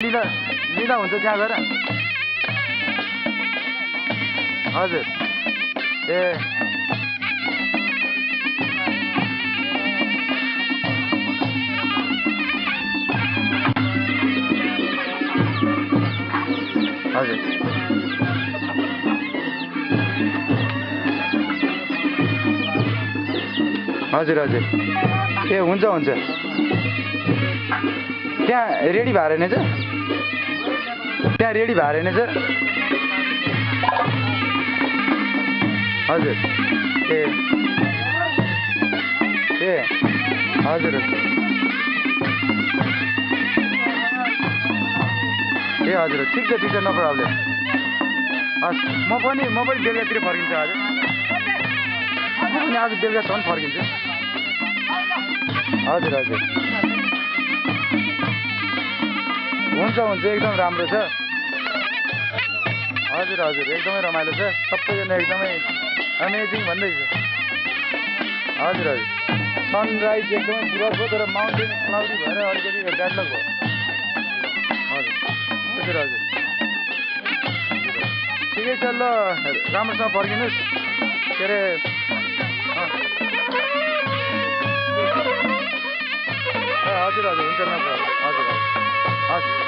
लिँदा हुन्छ त्यहाँ गएर हजुर ए हजुर हजुर हजुर ए हुन्छ हुन्छ त्यहाँ रेडी भएर रहेछ त्यहाँ रेडी भएर रहेछ हजुर ए ए हजुर ए हजुर ठिक छ नो प्रब्लम हस् म पनि बेलुकातिर फर्किन्छु आज म पनि आज बेलुकासम्म फर्किन्छु हजुर हजुर हुन्छ एकदम राम्रो छ हजुर हजुर एकदमै रमाइलो छ सबैजना एकदमै अमेजिङ भन्दैछ हजुर हजुर सनराइज एकदमै पुरा भयो तर माउन्टेन क्लाउडी भएर अलिकति ब्याडलक भयो हजुर हजुर हजुर ठिकै छ ल राम्रोसँग फर्किनुहोस् के अरे हजुर हजुर हुन्छ न हजुर हजुर हस्